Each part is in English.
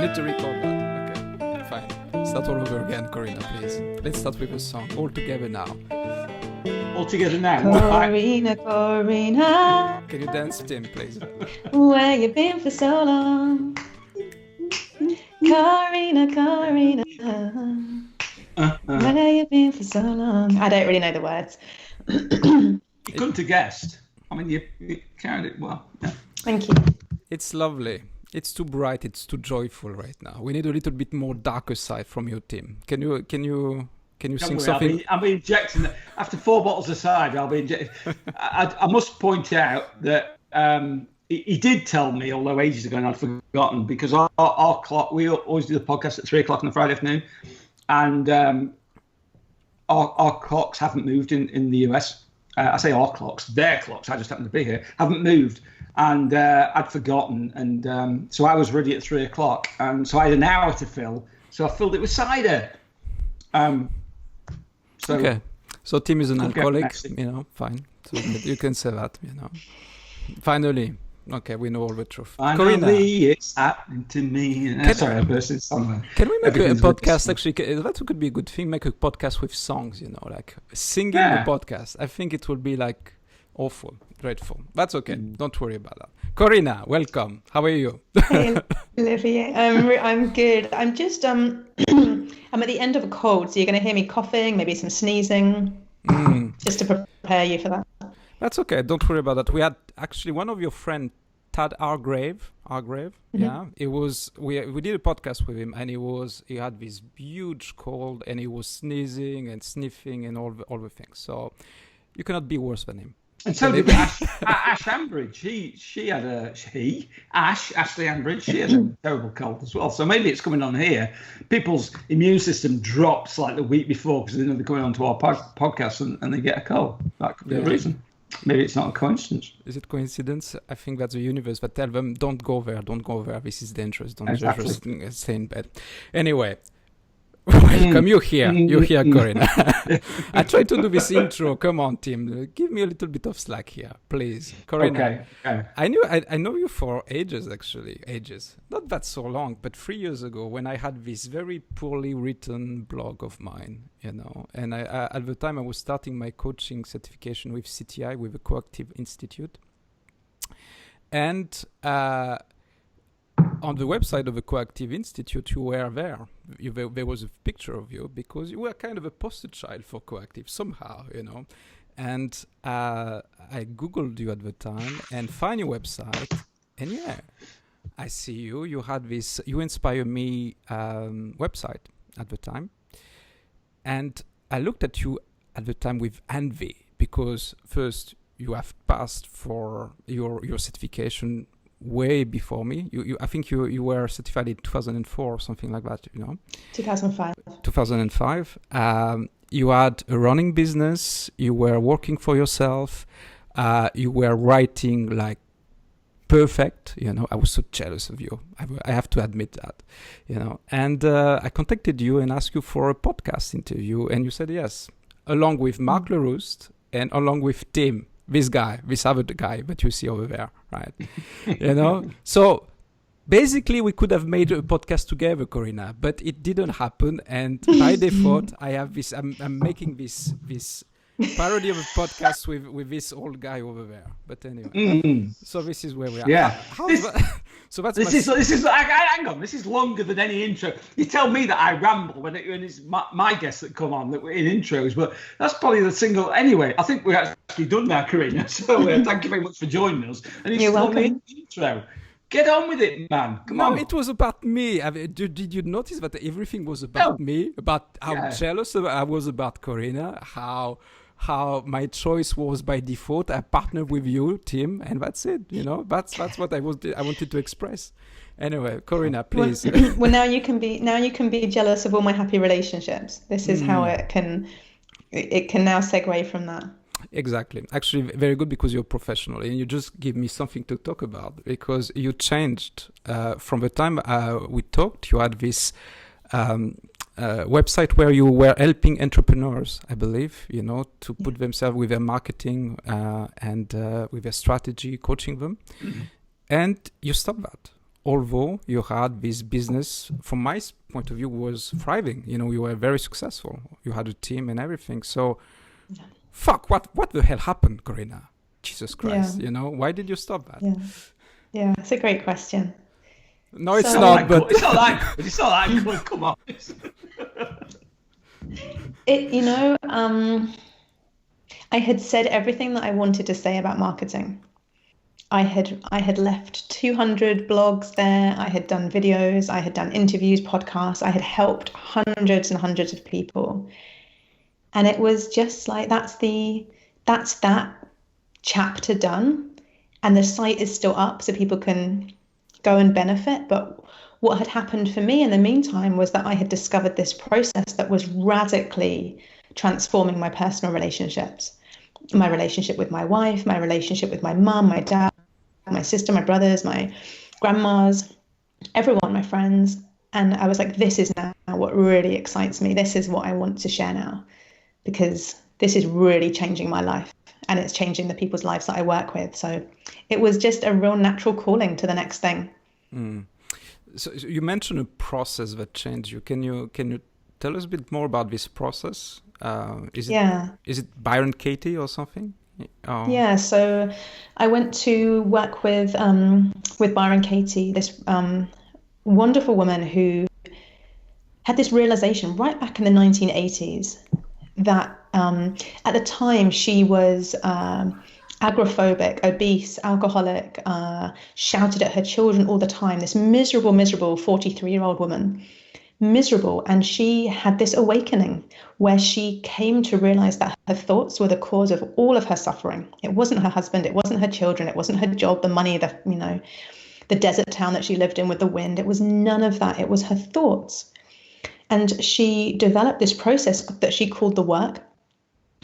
need to record that. Okay, fine. Start all over again, Corrina, please. Let's start with a song. All together now. All together now. Corrina, Corrina. Can you dance, Tim, please? Where you been for so long? Corrina, Corrina. Where you been for so long? I don't really know the words. You couldn't have guessed. I mean, you carried it well. Yeah. Thank you. It's lovely. It's too bright. It's too joyful right now. We need a little bit more darker side from your team. Can you sing something? I'll be injecting that. After 4 bottles aside, I'll be injecting. I must point out that he did tell me, although ages ago and I'd forgotten, because our clock, we always do the podcast at 3 o'clock on a Friday afternoon, and our clocks haven't moved in the US. I say our clocks, their clocks, I just happen to be here, haven't moved. And I'd forgotten, and so I was ready at 3 o'clock, and so I had an hour to fill, so I filled it with cider. Okay, so Tim is an alcoholic, fine. So you can say that, Finally, okay, we know all the truth. Finally, Corrina, it's happening to me. Sorry, I burst into somewhere. Can we make a podcast? Actually, that could be a good thing. Make a podcast with songs, like singing a podcast. I think it will be like awful, dreadful. That's okay. Don't worry about that. Corrina, welcome. How are you? Hey, Olivier. I'm good. I'm just I'm at the end of a cold, so you're going to hear me coughing, maybe some sneezing, just to prepare you for that. That's okay. Don't worry about that. We had actually one of your friends, Todds Grave. Yeah. It was we did a podcast with him, and he had this huge cold, and he was sneezing and sniffing and all the things. So you cannot be worse than him. And so did Ash Ambridge. Ashley Ambridge, she had a terrible cold as well. So maybe it's coming on here. People's immune system drops like the week before because they're coming onto our podcast and they get a cold. That could be the reason. Maybe it's not a coincidence. Is it coincidence? I think that's the universe that tell them, don't go there. This is dangerous. Don't just stay in bed. Anyway. Welcome, you're here, Corrina. I tried to do this intro. Come on, Tim. Give me a little bit of slack here, please. Corrina, okay. I know you for ages, actually. Not that so long, but 3 years ago when I had this very poorly written blog of mine, and I at the time I was starting my coaching certification with CTI, with the Coactive Institute. And on the website of the Coactive Institute, you were there. There was a picture of you because you were kind of a poster child for Coactive somehow, And I Googled you at the time and found your website. And I see you. You had this You Inspire Me website at the time. And I looked at you at the time with envy because first you have passed for your certification way before me. I think you were certified in 2004 or something like that, 2005. You had a running business. You were working for yourself. You were writing like perfect. I was so jealous of you. I have to admit that. And I contacted you and asked you for a podcast interview, and you said yes, along with Mark Lerouste and along with Tim. This other guy that you see over there, right? So basically we could have made a podcast together, Corrina, but it didn't happen. And by default, I have this. I'm making this parody of a podcast with this old guy over there. But anyway, so this is where we are. Yeah. So that's this is. Hang on. This is longer than any intro. You tell me that I ramble when it's my guests that come on that we're in intros, but that's probably the single. Anyway, I think we're actually done now, Corrina. So thank you very much for joining us. And it's only an intro. Get on with it, man. Come on. It was about me. Did you notice that everything was about me? About how jealous I was about Corrina, how my choice was by default. I partnered with you, Tim, and that's it. That's what I wanted to express. Anyway, Corrina, please. Well, now you can be jealous of all my happy relationships. This is how it can now segue from that. Exactly. Actually, very good because you're professional and you just give me something to talk about because you changed from the time we talked. You had this website where you were helping entrepreneurs, I believe, to put themselves with their marketing and with their strategy, coaching them. And you stopped that although you had this business, from my point of view, was thriving. You know, you were very successful. You had a team and everything. So, fuck, what the hell happened, Corrina? Jesus Christ, you know, why did you stop that? Yeah, it's a great question. No, it's not, but it's not that good. Come on. I had said everything that I wanted to say about marketing. I had left 200 blogs there. I had done videos. I had done interviews, podcasts. I had helped hundreds and hundreds of people. And it was just like, that's that chapter done. And the site is still up so people can go and benefit. But what had happened for me in the meantime was that I had discovered this process that was radically transforming my personal relationships, my relationship with my wife, my relationship with my mum, my dad, my sister, my brothers, my grandmas, everyone, my friends. And I was like, this is now what really excites me. This is what I want to share now, because this is really changing my life and it's changing the people's lives that I work with. So it was just a real natural calling to the next thing. So you mentioned a process that changed you. Can you tell us a bit more about this process? Is it Byron Katie or something? Yeah, so I went to work with Byron Katie, this wonderful woman who had this realization right back in the 1980s that at the time she was agoraphobic, obese, alcoholic, shouted at her children all the time, this miserable 43-year-old woman. Miserable. And she had this awakening where she came to realize that her thoughts were the cause of all of her suffering. It wasn't her husband, it wasn't her children, it wasn't her job, the money, the desert town that she lived in with the wind. It was none of that. It was her thoughts. And she developed this process that she called the work,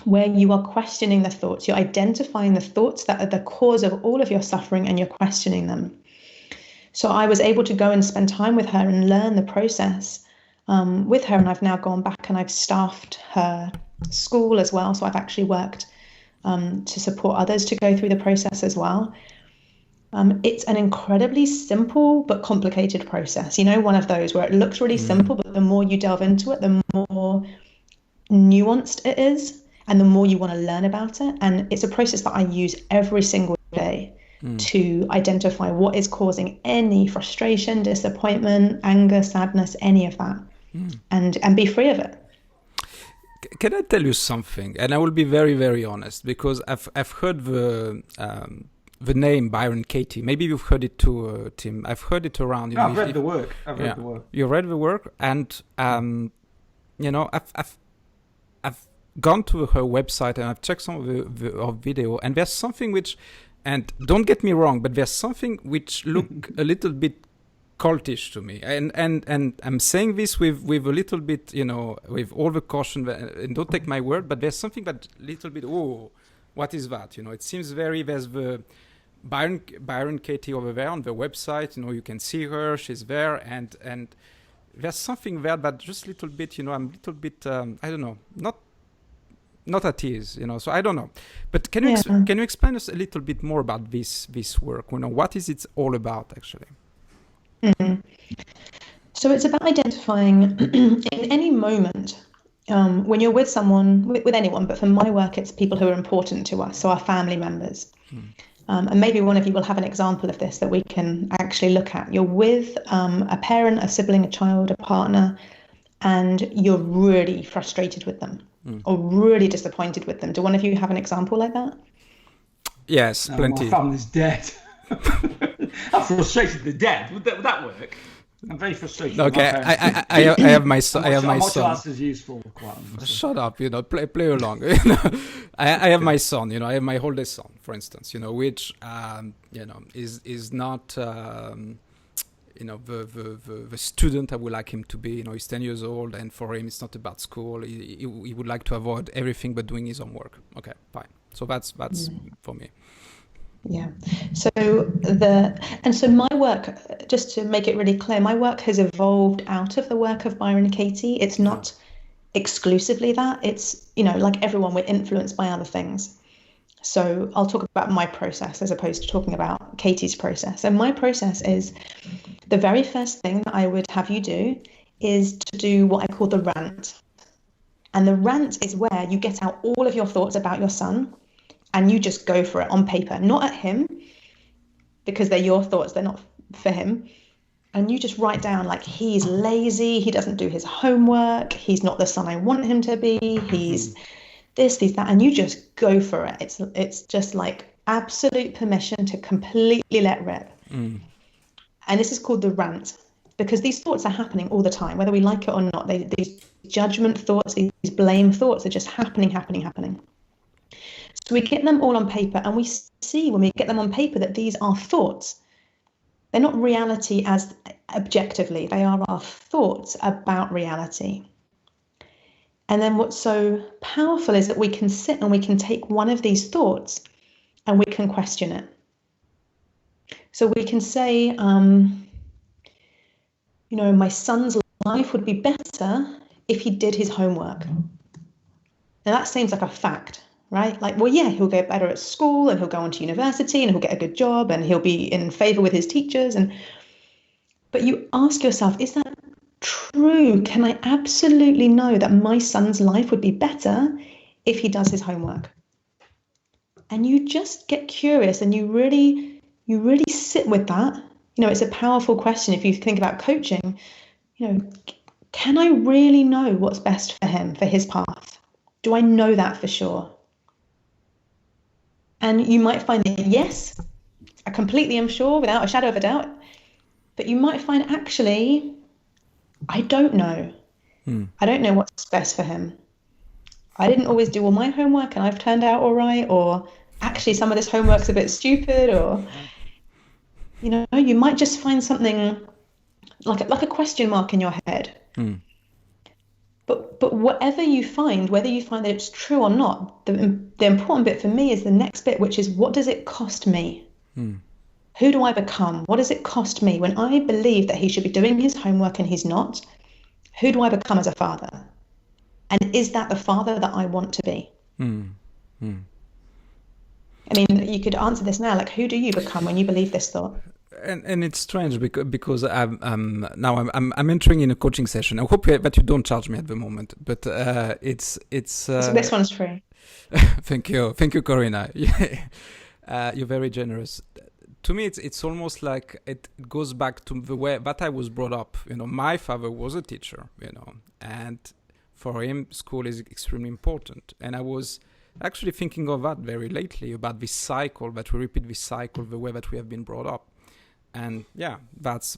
where you are questioning the thoughts. You're identifying the thoughts that are the cause of all of your suffering and you're questioning them. So I was able to go and spend time with her and learn the process with her. And I've now gone back and I've staffed her school as well. So I've actually worked to support others to go through the process as well. It's an incredibly simple but complicated process. You know, one of those where it looks really simple, but the more you delve into it, the more nuanced it is and the more you want to learn about it. And it's a process that I use every single day to identify what is causing any frustration, disappointment, anger, sadness, any of that, and be free of it. Can I tell you something? And I will be very, very honest, because I've heard the name Byron Katie. Maybe you've heard it too, Tim. I've heard it around. You know, I've read the work. You read the work, and you know, I've gone to her website and I've checked some of her video, and there's something which, and don't get me wrong, but there's something which look a little bit cultish to me, and I'm saying this with a little bit, you know, with all the caution, and don't take my word, but there's something that little bit, oh, what is that? You know, it seems there's the Byron Katie over there on the website, you know, you can see her, she's there, and there's something there that just a little bit, you know, I'm a little bit, I don't know, not at ease, you know, so I don't know. But can you explain us a little bit more about this work? You know, what is it all about, actually? So it's about identifying in any moment when you're with someone, with anyone, but for my work, it's people who are important to us, so our family members. And maybe one of you will have an example of this that we can actually look at. You're with a parent, a sibling, a child, a partner, and you're really frustrated with them or really disappointed with them. Do one of you have an example like that? Yes, plenty. My family's dead. I'm frustrated to death. Would that work? I'm very frustrated. Okay, I have my son. I have my son. That's useful. Shut up, you know. Play along. You know, I have my son. You know, I have my oldest son, for instance. You know, which you know is not you know the student I would like him to be. You know, he's 10 years old, and for him it's not about school. He would like to avoid everything but doing his homework. Okay, fine. So that's for me. Yeah. So my work, just to make it really clear, my work has evolved out of the work of Byron Katie. It's not exclusively that. It's, you know, like everyone, we're influenced by other things. So I'll talk about my process as opposed to talking about Katie's process. And my process is the very first thing that I would have you do is to do what I call the rant. And the rant is where you get out all of your thoughts about your son and you just go for it on paper, not at him, because they're your thoughts, they're not for him. And you just write down, like, he's lazy, he doesn't do his homework, he's not the son I want him to be, he's this, he's that, and you just go for it. It's just like absolute permission to completely let rip. And this is called the rant, because these thoughts are happening all the time, whether we like it or not. These judgment thoughts, these blame thoughts are just happening. So we get them all on paper, and we see when we get them on paper that these are thoughts. They're not reality as objectively, they are our thoughts about reality. And then what's so powerful is that we can sit and we can take one of these thoughts and we can question it. So we can say, my son's life would be better if he did his homework. Now that seems like a fact, right? Like, well, yeah, he'll get better at school and he'll go on to university and he'll get a good job and he'll be in favor with his teachers. But you ask yourself, is that true? Can I absolutely know that my son's life would be better if he does his homework? And you just get curious and you really sit with that. It's a powerful question. If you think about coaching, can I really know what's best for him, for his path? Do I know that for sure? And you might find that, yes, I completely am sure without a shadow of a doubt. But you might find, actually, I don't know. I don't know what's best for him. I didn't always do all my homework and I've turned out all right. Or actually, some of this homework's a bit stupid. Or, you might just find something like a question mark in your head. But whatever you find, whether you find that it's true or not, the important bit for me is the next bit, which is, what does it cost me? Who do I become? What does it cost me when I believe that he should be doing his homework and he's not? Who do I become as a father? And is that the father that I want to be? I mean, you could answer this now, like, who do you become when you believe this thought? And it's strange because I'm entering in a coaching session. I hope that you don't charge me at the moment, but it's. So this one's free. Thank you, Corrina. You're very generous. To me, it's almost like it goes back to the way that I was brought up. My father was a teacher. And for him, school is extremely important. And I was actually thinking of that very lately, about this cycle, that we repeat this cycle the way that we have been brought up. And yeah, that's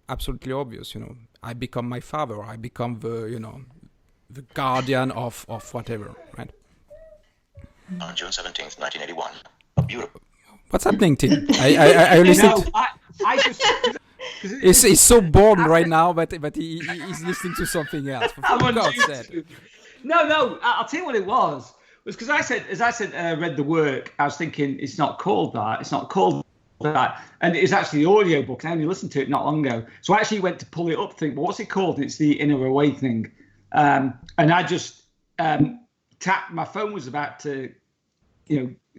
absolutely obvious. I become my father. I become the guardian of whatever, right? On June 17th, 1981, a beautiful. What's happening, Tim? I listened. He's so bored right now, but he's listening to something else. For God's sake. No. I'll tell you what it was. It was because as I said, read the work. I was thinking it's not called that. It's not called that. And it was actually the audio book. I only listened to it not long ago. So I actually went to pull it up, think, well, what's it called? And it's the Inner Awakening. And I just tapped. My phone was about to,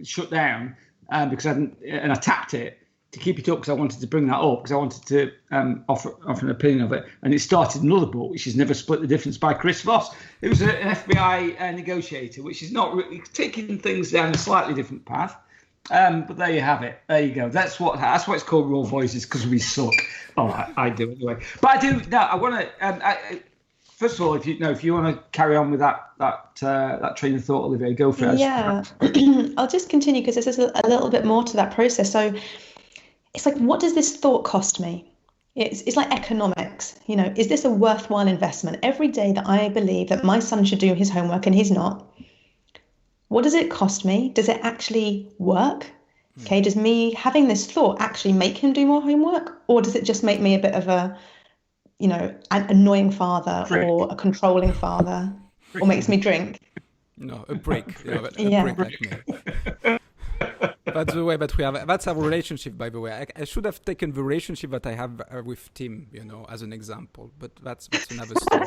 shut down because I tapped it to keep it up because I wanted to bring that up because I wanted to offer an opinion of it. And it started another book, which is Never Split the Difference by Chris Voss. It was an FBI negotiator, which is not really taking things down a slightly different path. But there you have it. There you go. That's what it's called, Raw Voices, because we suck. Oh, I do anyway. But I do. No, I want to. First of all, if you want to carry on with that train of thought, Olivia, go for it. Yeah, I'll just continue because this is a little bit more to that process. So it's like, what does this thought cost me? It's like economics. Is this a worthwhile investment? Every day that I believe that my son should do his homework and he's not, what does it cost me? Does it actually work? Okay, does me having this thought actually make him do more homework? Or does it just make me a bit of an annoying father or a controlling father or makes me drink? No, a break. A break like me. That's the way that we have. That's our relationship, by the way. I should have taken the relationship that I have with Tim, as an example. But that's another story.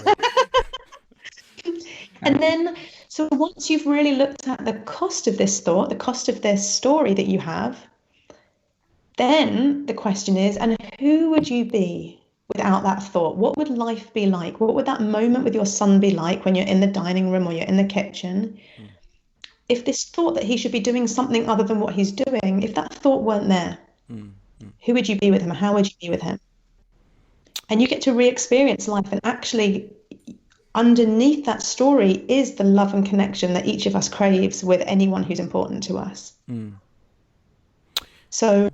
And then, so once you've really looked at the cost of this thought, the cost of this story that you have, Then the question is, and who would you be without that thought? What would life be like? What would that moment with your son be like when you're in the dining room or you're in the kitchen? If this thought that he should be doing something other than what he's doing, if that thought weren't there, who would you be with him? How would you be with him? And you get to re-experience life, and actually underneath that story is the love and connection that each of us craves with anyone who's important to us. So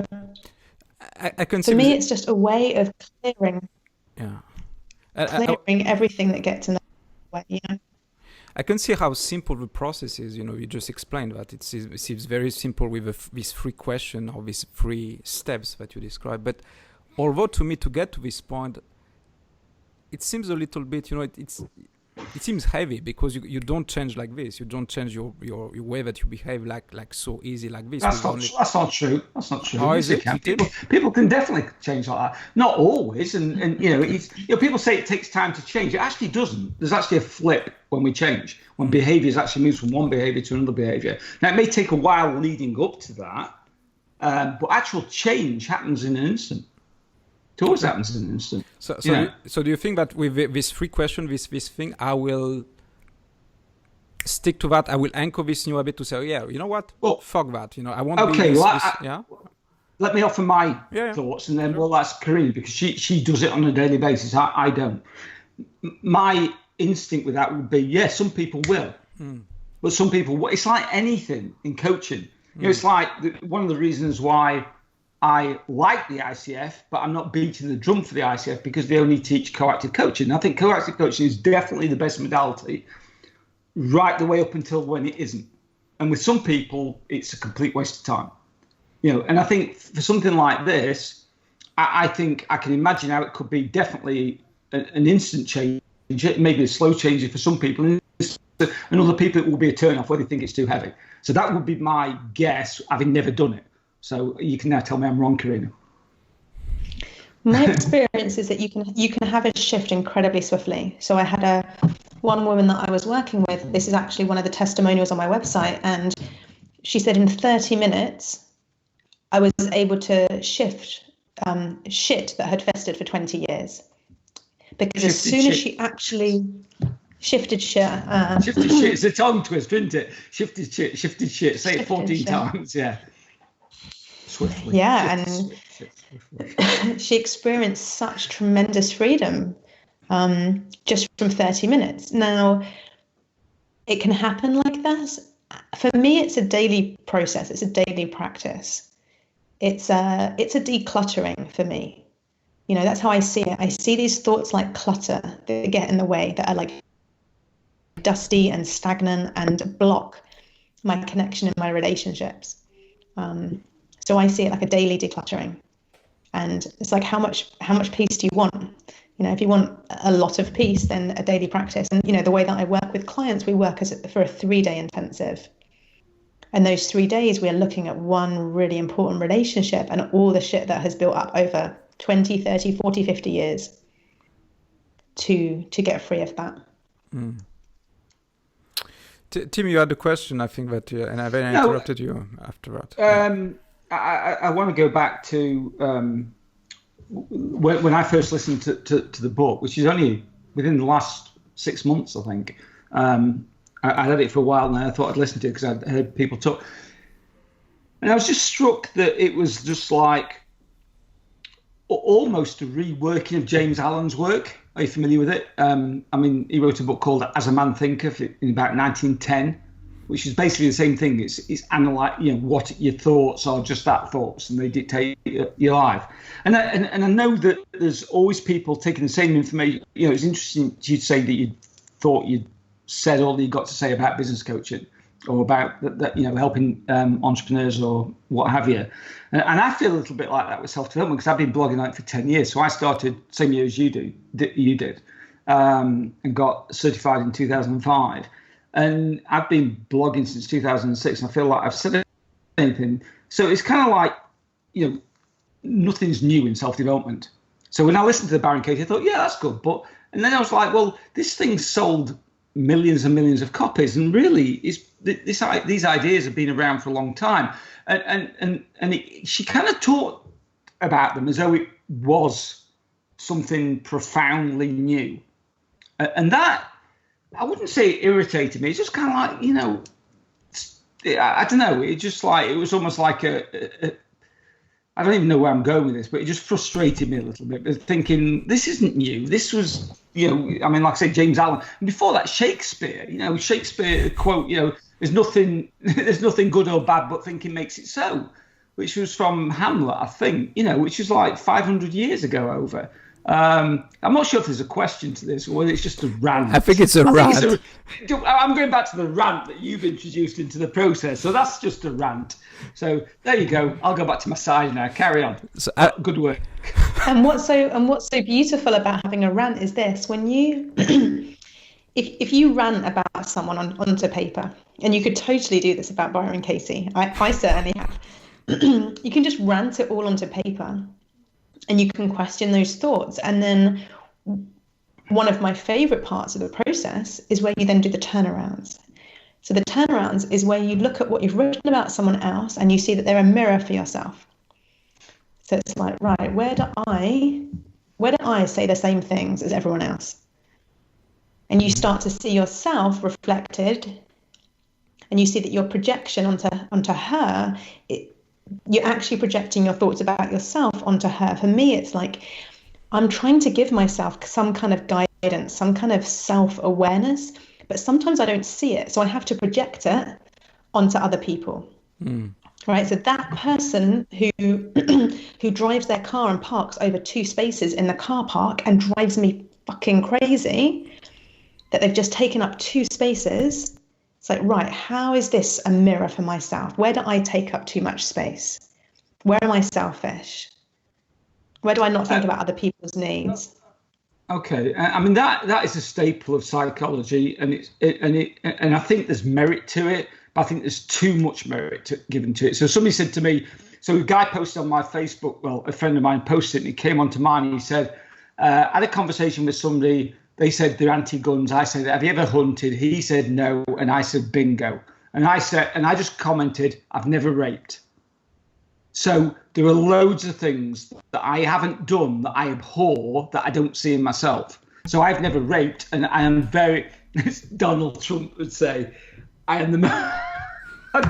I can see for me, it's just a way of clearing everything that gets in the way, you know. I can see how simple the process is. You know, you just explained that it seems very simple with these 3 questions or these 3 steps that you described. But although to me, to get to this point, it seems a little bit, you know, it seems heavy, because you don't change like this. You don't change your way that you behave like so easy like this. That's not true. That's not true. Oh, is it? People can definitely change like that. Not always, and you know, people say it takes time to change. It actually doesn't. There's actually a flip when we change, when behaviours actually moves from one behaviour to another behaviour. Now, it may take a while leading up to that, but actual change happens in an instant. It always happens in an instant. So do you think that with this 3 question, this thing, I will stick to that? I will anchor this new habit to say, oh, yeah, you know what? Well, fuck that. You know, I won't be yeah. Let me offer my thoughts, and then we'll ask Corrina, because she does it on a daily basis. I don't. My instinct with that would be, some people will, but some people. It's like anything in coaching. You know, it's like one of the reasons why I like the ICF, but I'm not beating the drum for the ICF, because they only teach coactive coaching. I think coactive coaching is definitely the best modality, right the way up until when it isn't. And with some people, it's a complete waste of time. You know, and I think for something like this, I think I can imagine how it could be definitely an instant change, maybe a slow change for some people, and other people it will be a turn off where they think it's too heavy. So that would be my guess, having never done it. So you can now tell me I'm wrong, Corrina. My experience is that you can have a shift incredibly swiftly. So I had one woman that I was working with. This is actually one of the testimonials on my website, and she said in 30 minutes I was able to shift shit that had festered for 20 years. Because as soon as she actually shifted shit. Shifted shit. It's a tongue twist, isn't it? Shifted shit. Say it 14 times. Yeah. Swiftly. Yeah, and she experienced such tremendous freedom just from 30 minutes. Now, it can happen like that. For me, it's a daily process. It's a daily practice. It's a decluttering for me. You know, that's how I see it. I see these thoughts like clutter that get in the way, that are like dusty and stagnant and block my connection in my relationships. So I see it like a daily decluttering, and it's like how much peace do you want? You know, if you want a lot of peace, then a daily practice. And you know, the way that I work with clients, we work for a 3-day intensive, and those 3 days we're looking at one really important relationship and all the shit that has built up over 20, 30, 40, 50 years to get free of that. Tim, you had a question, I think, that and I interrupted you after that. I want to go back to when I first listened to the book, which is only within the last 6 months, I think. I had it for a while now. I thought I'd listen to it because I'd heard people talk. And I was just struck that it was just like almost a reworking of James Allen's work. Are you familiar with it? I mean, he wrote a book called As a Man Thinketh in about 1910. Which is basically the same thing. It's analyze, you know, what your thoughts are, just that thoughts, and they dictate your life. And I know that there's always people taking the same information. You know, it's interesting you say that you thought you'd said all that you got to say about business coaching or about that, you know, helping entrepreneurs or what have you. And I feel a little bit like that with self-development, because I've been blogging on it for 10 years. So I started same year as you did, and got certified in 2005. And I've been blogging since 2006, and I feel like I've said anything. So it's kind of like, you know, nothing's new in self-development. So when I listened to the Byron Katie, I thought, yeah, that's good. And then I was like, well, this thing sold millions and millions of copies, and really, these ideas have been around for a long time. And she kind of taught about them as though it was something profoundly new. And that, I wouldn't say it irritated me. It's just kind of like, you know, I don't know. It just like, it was almost like I don't even know where I'm going with this, but it just frustrated me a little bit. Thinking, this isn't new. This was, you know, I mean, like I say, James Allen. And before that, Shakespeare. You know, Shakespeare quote, you know, there's nothing good or bad, but thinking makes it so, which was from Hamlet, I think. You know, which is like 500 years ago over. I'm not sure if there's a question to this or whether it's just a rant. I think it's a rant. I'm going back to the rant that you've introduced into the process. So that's just a rant. So there you go. I'll go back to my side now. Carry on. So, good work. And what's so beautiful about having a rant is this: when you, if you rant about someone onto paper, and you could totally do this about Byron Katie. I certainly have. You can just rant it all onto paper. And you can question those thoughts. And then one of my favorite parts of the process is where you then do the turnarounds. So the turnarounds is where you look at what you've written about someone else and you see that they're a mirror for yourself. So it's like, right, where do I say the same things as everyone else? And you start to see yourself reflected, and you see that your projection onto her, you're actually projecting your thoughts about yourself onto her. For me, it's like I'm trying to give myself some kind of guidance, some kind of self-awareness, but sometimes I don't see it. So I have to project it onto other people. Right. So that person who drives their car and parks over 2 spaces in the car park and drives me fucking crazy, that they've just taken up 2 spaces. It's like, right, how is this a mirror for myself? Where do I take up too much space? Where am I selfish? Where do I not think about other people's needs? Okay, I mean that is a staple of psychology, and I think there's merit to it, but I think there's too much merit given to it. So somebody said to me, so a guy posted on my Facebook, well, a friend of mine posted it, and he came onto mine, and he said, I had a conversation with somebody. They said they're anti-guns. I said, have you ever hunted? He said no, and I said bingo. And I just commented, I've never raped. So there are loads of things that I haven't done that I abhor that I don't see in myself. So I've never raped, and I am very, as Donald Trump would say, I am the man. I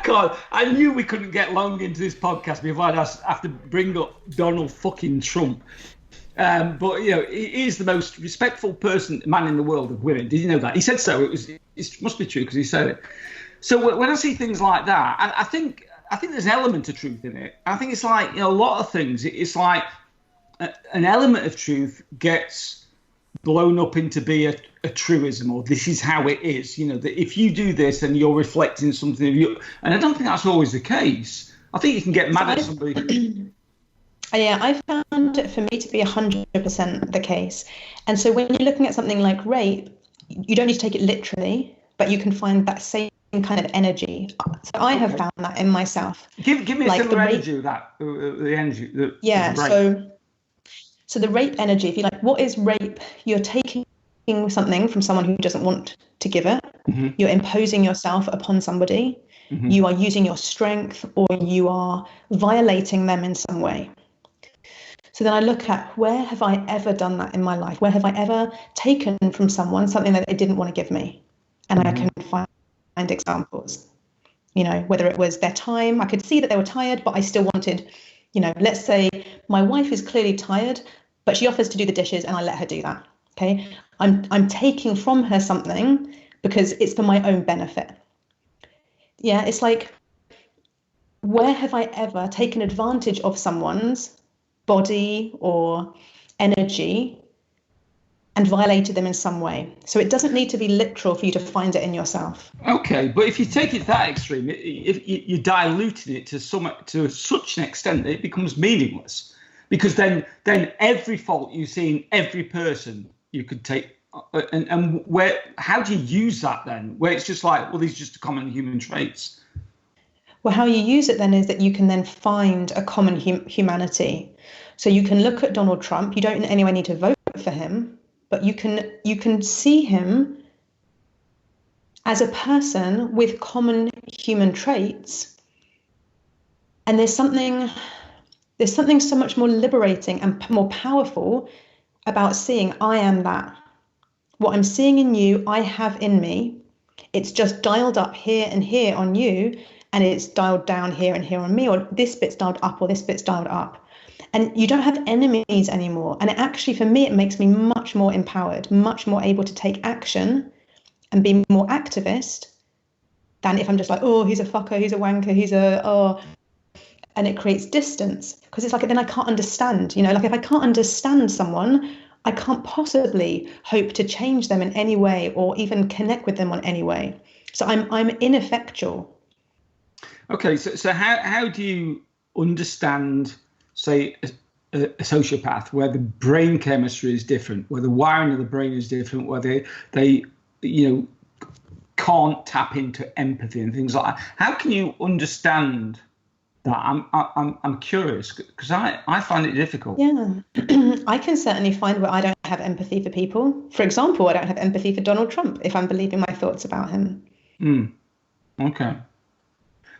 can't. I knew we couldn't get long into this podcast before I'd have to bring up Donald fucking Trump. But you know, he is the most respectful man in the world of women. Did you know that? He said so. It must be true because he said it. So when I see things like that, and I think there's an element of truth in it. I think it's like, you know, a lot of things. It's like an element of truth gets blown up into be a truism, or this is how it is. You know, that if you do this, then you're reflecting something of you. And I don't think that's always the case. I think you can get mad at somebody. Yeah, I found it for me to be 100% the case. And so when you're looking at something like rape, you don't need to take it literally, but you can find that same kind of energy. So I have found that in myself. Give me a similar energy of that, the energy. So the rape energy, if you like, what is rape? You're taking something from someone who doesn't want to give it. Mm-hmm. You're imposing yourself upon somebody. Mm-hmm. You are using your strength, or you are violating them in some way. So then I look at, where have I ever done that in my life? Where have I ever taken from someone something that they didn't want to give me? And I can find examples, you know, whether it was their time. I could see that they were tired, but I still wanted, you know, let's say my wife is clearly tired, but she offers to do the dishes and I let her do that. Okay. I'm taking from her something because it's for my own benefit. Yeah. It's like, where have I ever taken advantage of someone's body or energy and violated them in some way? So it doesn't need to be literal for you to find it in yourself. Okay, but if you take it that extreme, if you're diluting it to such an extent that it becomes meaningless, because then every fault you see in every person you could take, and how do you use that then? Where it's just like, well, these are just common human traits. Well, how you use it then is that you can then find a common humanity. So you can look at Donald Trump. You don't in any way need to vote for him, but you can see him as a person with common human traits. And there's something There's something so much more liberating and more powerful about seeing I am that. What I'm seeing in you, I have in me. It's just dialed up here and here on you, and it's dialed down here and here on me, or this bit's dialed up or this bit's dialed up. And you don't have enemies anymore. And it actually, for me, it makes me much more empowered, much more able to take action and be more activist than if I'm just like, oh, he's a fucker, he's a wanker, and it creates distance. Because it's like, then I can't understand, like if I can't understand someone, I can't possibly hope to change them in any way or even connect with them on any way. So I'm ineffectual. Okay, so how do you understand, say, a sociopath, where the brain chemistry is different, where the wiring of the brain is different, where they can't tap into empathy and things like that? How can you understand that? I'm curious, because I find it difficult. Yeah, I can certainly find where I don't have empathy for people. For example, I don't have empathy for Donald Trump if I'm believing my thoughts about him. Okay,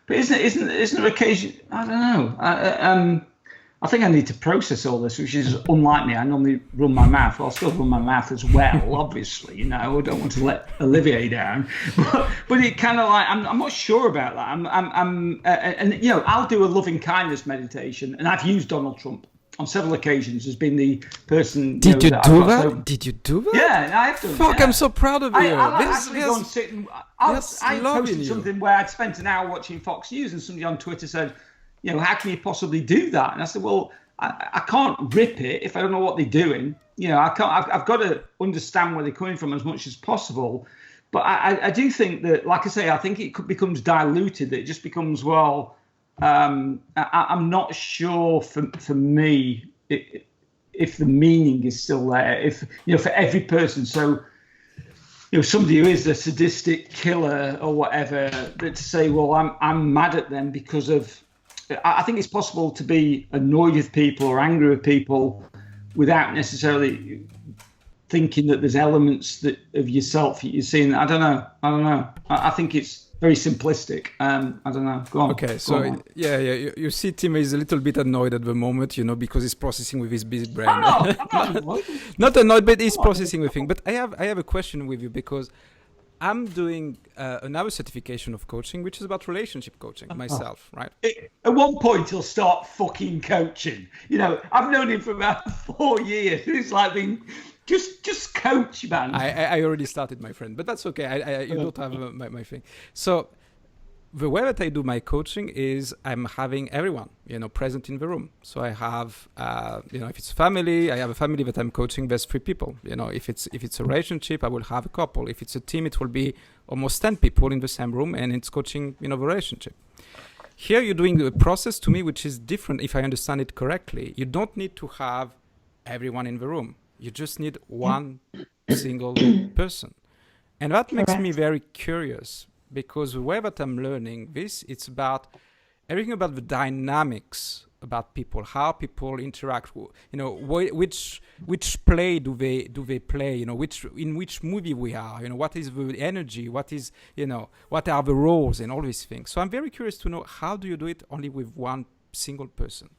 but isn't there occasion? I don't know. I think I need to process all this, which is unlike me. I normally run my mouth. Well, I'll still run my mouth as well, obviously. I don't want to let Olivier down. But it kind of like, I'm not sure about that. I'll do a loving kindness meditation, and I've used Donald Trump on several occasions as being the person. Did you do that? Did you do that? Yeah, I have done. Fuck, yeah. I'm so proud of you. I actually go and sit and I posted something where I'd spent an hour watching Fox News, and somebody on Twitter said, how can you possibly do that? And I said, well, I can't rip it if I don't know what they're doing. I can't. I've got to understand where they're coming from as much as possible. But I do think that, like I say, I think it becomes diluted. That it just becomes, well, I'm not sure for me if the meaning is still there. If for every person, so somebody who is a sadistic killer or whatever, that to say, well, I'm mad at them because of. I think it's possible to be annoyed with people or angry with people without necessarily thinking that there's elements of yourself that you're seeing. I don't know. I think it's very simplistic. I don't know. Go on. Okay, so yeah. You see, Tim is a little bit annoyed at the moment, because he's processing with his busy brain. I'm not annoyed. Not annoyed, but he's processing with things. But I have a question with you, because I'm doing another certification of coaching, which is about relationship coaching myself, right? At one point, he'll start fucking coaching. I've known him for about 4 years. It's like being just coach, man. I already started, my friend, but that's okay. You don't have my thing. So the way that I do my coaching is I'm having everyone, present in the room. So I have, if it's family, I have a family that I'm coaching. There's 3 people. If it's a relationship, I will have a couple. If it's a team, it will be almost 10 people in the same room, and it's coaching, the relationship. Here you're doing a process to me, which is different. If I understand it correctly, you don't need to have everyone in the room. You just need one single person, and that makes me very curious. Because the way that I'm learning this, it's about everything about the dynamics about people, how people interact. Which play do they play? In which movie we are. What is the energy? What is what are the roles and all these things. So I'm very curious to know, how do you do it only with one single person?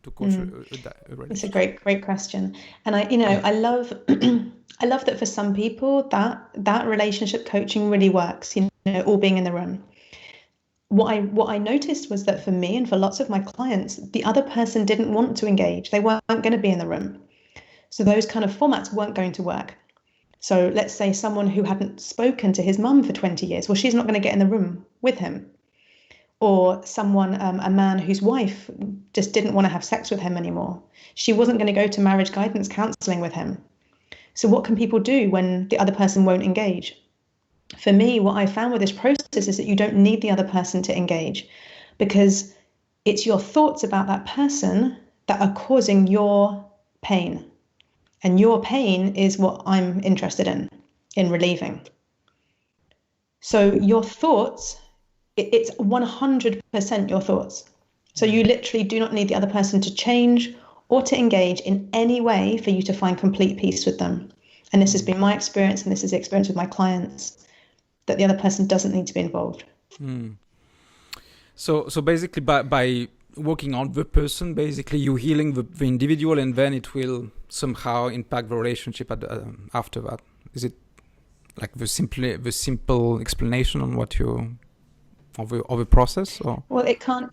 To coach a relationship. That's a great question, and I love I love that for some people that relationship coaching really works. All being in the room. What I noticed was that for me and for lots of my clients, the other person didn't want to engage. They weren't going to be in the room, so those kind of formats weren't going to work. So let's say someone who hadn't spoken to his mum for 20 years. Well, she's not going to get in the room with him. Or someone, a man whose wife just didn't want to have sex with him anymore. She wasn't going to go to marriage guidance counseling with him. So what can people do when the other person won't engage? For me, what I found with this process is that you don't need the other person to engage, because it's your thoughts about that person that are causing your pain. And your pain is what I'm interested in relieving. So your thoughts, it's 100% your thoughts. So you literally do not need the other person to change or to engage in any way for you to find complete peace with them. And this has been my experience, and this is the experience with my clients, that the other person doesn't need to be involved. So basically by working on the person, basically you healing the individual, and then it will somehow impact the relationship after that. Is it like the simple explanation on what you of the process? Or? Well, it can't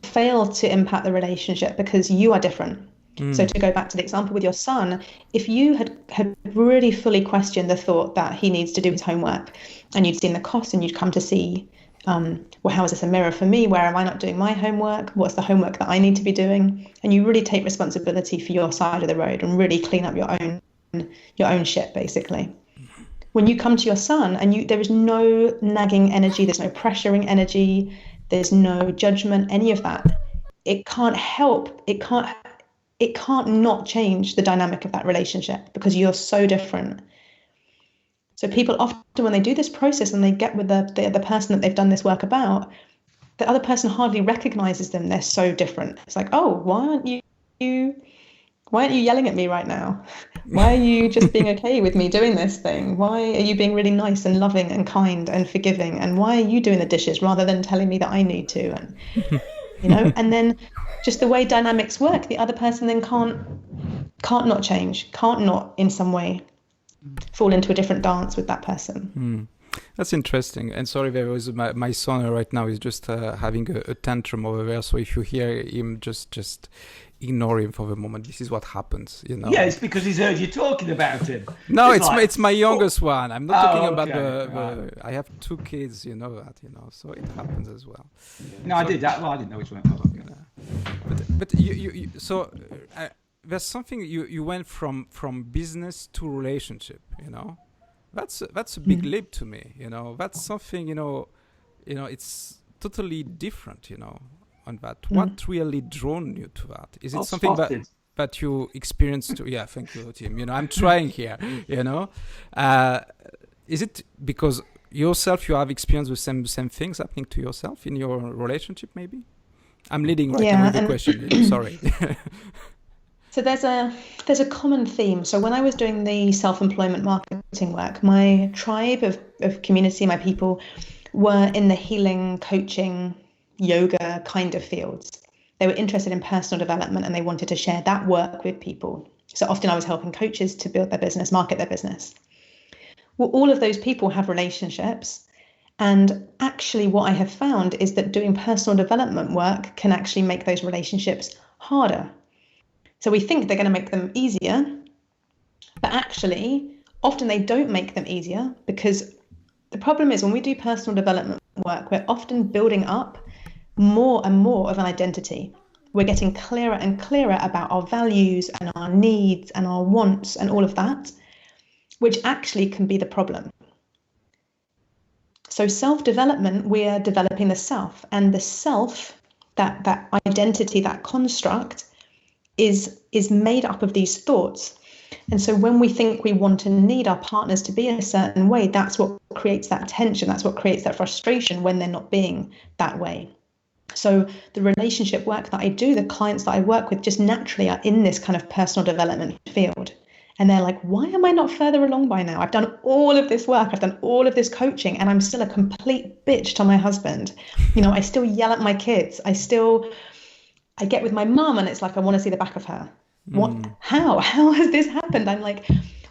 fail to impact the relationship because you are different. So to go back to the example with your son, if you had really fully questioned the thought that he needs to do his homework, and you'd seen the cost, and you'd come to see, well, how is this a mirror for me? Where am I not doing my homework? What's the homework that I need to be doing? And you really take responsibility for your side of the road and really clean up your own shit, basically. When you come to your son and there is no nagging energy, there's no pressuring energy, there's no judgment, any of that, it can't not change the dynamic of that relationship because you're so different. So people often, when they do this process and they get with the person that they've done this work about, the other person hardly recognizes them. They're so different. It's like, oh, why aren't you yelling at me right now? Why are you just being okay with me doing this thing? Why are you being really nice and loving and kind and forgiving? And why are you doing the dishes rather than telling me that I need to? And and then just the way dynamics work, the other person then can't not change, can't not in some way fall into a different dance with that person. That's interesting. And sorry, there was my son right now is just having a tantrum over there. So if you hear him, just ignore him for the moment. This is what happens, Yeah, it's because he's heard you talking about him. No, it's my youngest one. I'm not talking about the I have 2 kids, so it happens as well. No, I did that. Well, I didn't know which one. But you so there's something you went from business to relationship, That's a big leap to me, That's something, it's totally different, on that. What really drawn you to that? Is it something that you experienced too? Yeah, thank you, Tim. I'm trying here, Is it because yourself you have experienced the same things happening to yourself in your relationship, maybe? I'm leading right now with the question. Sorry. So there's a common theme. So when I was doing the self-employment marketing work, my tribe of community, my people, were in the healing, coaching, yoga kind of fields. They were interested in personal development and they wanted to share that work with people. So often I was helping coaches to build their business, market their business. Well, all of those people have relationships. And actually what I have found is that doing personal development work can actually make those relationships harder. So we think they're going to make them easier, but actually often they don't make them easier because the problem is when we do personal development work, we're often building up more and more of an identity. We're getting clearer and clearer about our values and our needs and our wants and all of that, which actually can be the problem. So self-development, we're developing the self, and the self, that identity, that construct is made up of these thoughts. And so when we think we want and need our partners to be in a certain way, that's what creates that tension. That's what creates that frustration when they're not being that way. So the relationship work that I do, the clients that I work with just naturally are in this kind of personal development field. And they're like, why am I not further along by now? I've done all of this work. I've done all of this coaching and I'm still a complete bitch to my husband. I still yell at my kids. I get with my mum and it's like, I want to see the back of her. What? How has this happened? I'm like,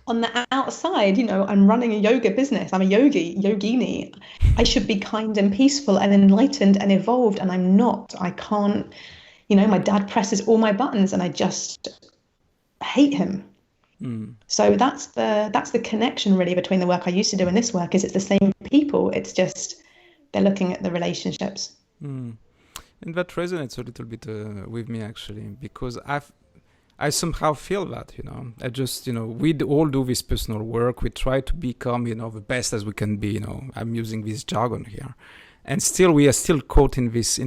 on the outside, I'm running a yoga business. I'm a yogini. I should be kind and peaceful and enlightened and evolved. And I'm not. I can't, my dad presses all my buttons and I just hate him. So that's the connection really between the work I used to do and this work is it's the same people. It's just, they're looking at the relationships. And that resonates a little bit with me actually, because I somehow feel that, I just, we all do this personal work. We try to become, the best as we can be, I'm using this jargon here. And still, we are still caught in this,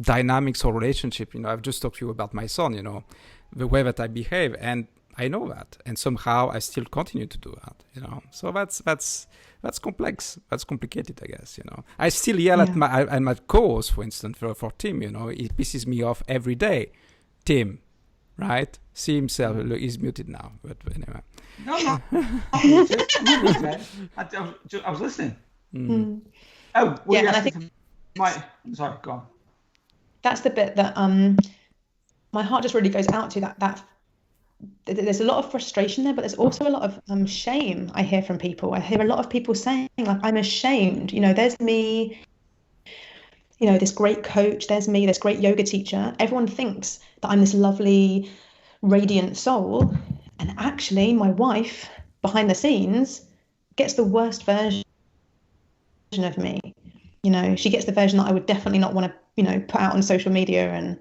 dynamics or relationship. I've just talked to you about my son, the way that I behave. And I know that. And somehow I still continue to do that, So that's complex. That's complicated, I guess, I still yell at my co-host, for instance, for Tim, it pisses me off every day. Tim, right? See himself. Look, he's muted now. But anyway. No. I was listening. Oh, well, Yeah, and I think sorry, go on. that's the bit that my heart just really goes out to. That there's a lot of frustration there, but there's also a lot of shame I hear from people. I hear a lot of people saying, like, I'm ashamed. There's me, this great coach. There's me, this great yoga teacher. Everyone thinks that I'm this lovely, radiant soul. And actually, my wife, behind the scenes, gets the worst version of me. She gets the version that I would definitely not want to, put out on social media, and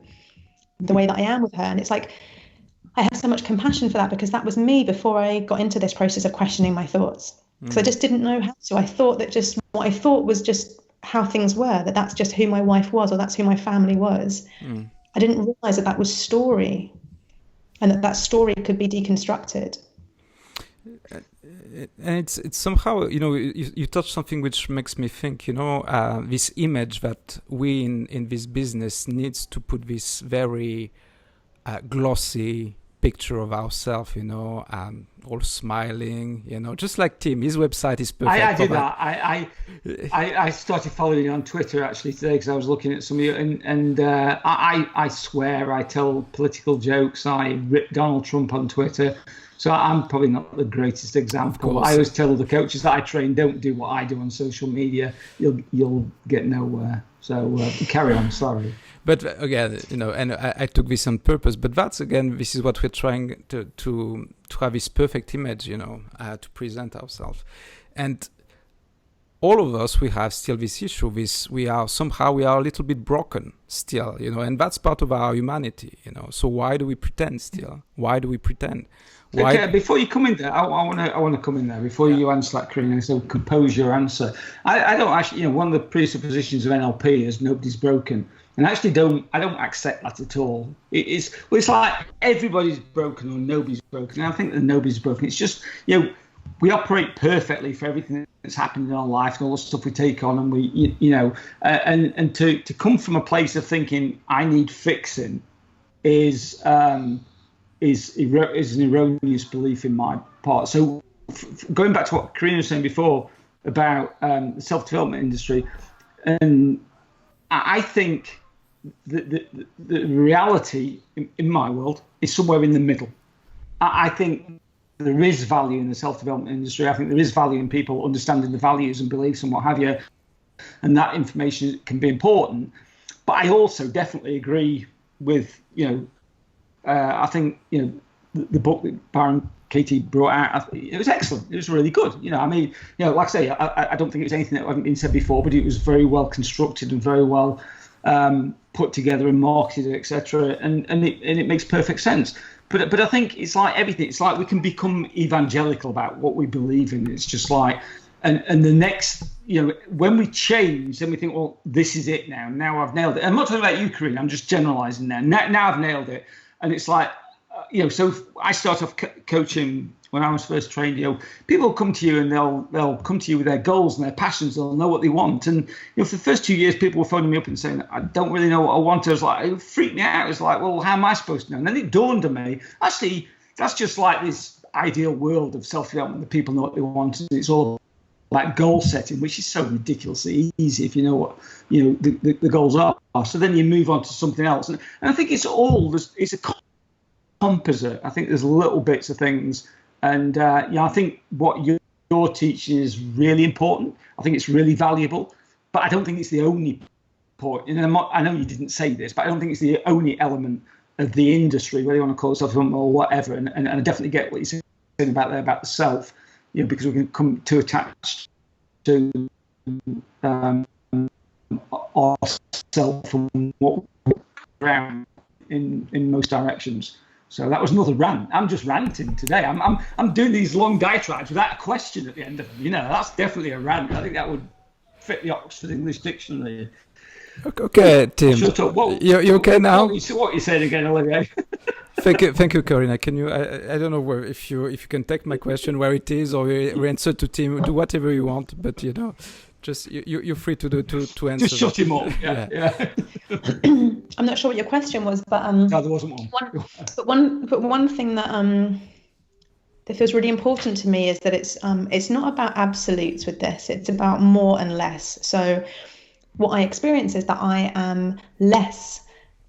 the way that I am with her. And it's like, I have so much compassion for that, because that was me before I got into this process of questioning my thoughts. Because I just didn't know how to. I thought that just what I thought was just how things were, that's just who my wife was, or that's who my family was. I didn't realize that was story, and that story could be deconstructed. And it's somehow, you touch something which makes me think, this image that we in this business needs to put this very glossy picture of ourselves, all smiling, just like Tim. His website is perfect. I did that. I started following you on Twitter actually today, because I was looking at some of you, and I swear I tell political jokes. I rip Donald Trump on Twitter. So I'm probably not the greatest example. I always tell the coaches that I train, don't do what I do on social media. You'll get nowhere. So carry on. Sorry. But again, and I took this on purpose. But that's, again, this is what we're trying to have this perfect image, to present ourselves. And all of us, we have still this issue. We are a little bit broken still, and that's part of our humanity, So why do we pretend still? Why do we pretend? Okay, before you come in there, I want to come in there before you answer that, Corrina. So compose your answer. I don't actually, one of the presuppositions of NLP is nobody's broken, and I actually don't accept that at all. It's like everybody's broken or nobody's broken. And I think that nobody's broken. It's just we operate perfectly for everything that's happened in our life and all the stuff we take on, and we and to come from a place of thinking I need fixing is an erroneous belief in my part. So going back to what Corrina was saying before about the self-development industry, and I think the reality in my world is somewhere in the middle. I think there is value in the self-development industry. I think there is value in people understanding the values and beliefs and what have you, and that information can be important. But I also definitely agree with, I think, the book that Byron Katie brought out, it was excellent. It was really good. Like I say, I don't think it was anything that hadn't been said before, but it was very well constructed and very well put together and marketed, etc. And it makes perfect sense. But I think it's like everything. It's like we can become evangelical about what we believe in. It's just like, and the next, when we change, then we think, well, this is it now. Now I've nailed it. I'm not talking about you, Corrina. I'm just generalizing now. Now I've nailed it. And it's like, so I start off coaching when I was first trained. People come to you and they'll come to you with their goals and their passions. They'll know what they want. And for the first 2 years, people were phoning me up and saying, I don't really know what I want. I was like, it freaked me out. It was like, well, how am I supposed to know? And then it dawned on me, actually, that's just like this ideal world of self-development that people know what they want. And it's all about goal setting, which is so ridiculously easy if you know what the goals are. So then you move on to something else. And I think it's a composite. I think there's little bits of things. And I think what you're teaching is really important. I think it's really valuable, but I don't think it's the only point. And I know you didn't say this, but I don't think it's the only element of the industry, whether you want to call it self-development or whatever. And I definitely get what you're saying about the self, because we can come too attached to ourself and what we're around in most directions. So that was another rant. I'm just ranting today. I'm doing these long diatribes without a question at the end of them. That's definitely a rant. I think that would fit the Oxford English Dictionary. Okay, Tim. Shut up. You okay now? What you said again, Olivier? Thank you, Corrina. Can you? I don't know if you can take my question where it is, or you answer to Tim. Do whatever you want, but just you're free to answer. Just shut him up. Yeah. I'm not sure what your question was, but no, there wasn't one. But one thing that that feels really important to me is that it's not about absolutes with this. It's about more and less. So what I experience is that I am less